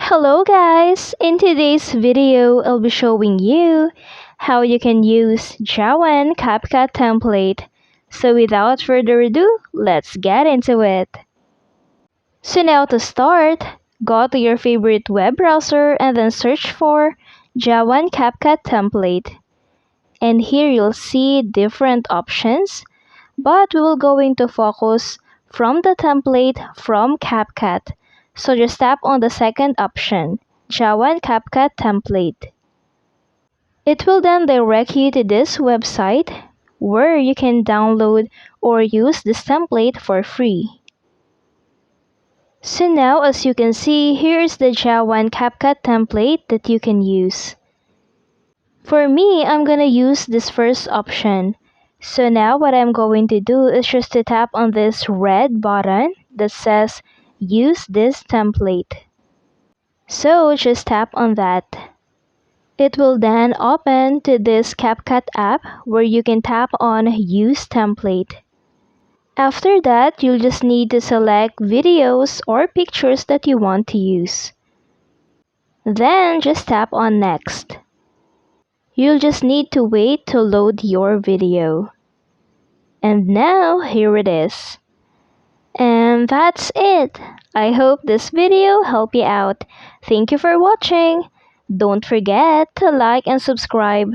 Hello guys! In today's video, I'll be showing you how you can use Jawan CapCut template. So without further ado, let's get into it. So now to start, go to your favorite web browser and then search for Jawan CapCut template. And here you'll see different options, but we will going to focus from the template from CapCut. So just tap on the second option, Jawan CapCut template. It will then direct you to this website where you can download or use this template for free. So now as you can see, here's the Jawan CapCut template that you can use. For me, I'm gonna use this first option. So now what I'm going to do is just to tap on this red button that says use this template. So just tap on that. It will then open to this CapCut app where you can tap on use template. After that, you'll just need to select videos or pictures that you want to use. Then just tap on next. You'll just need to wait to load your video. And now, here it is. And that's it. I hope this video helped you out. Thank you for watching. Don't forget to like and subscribe.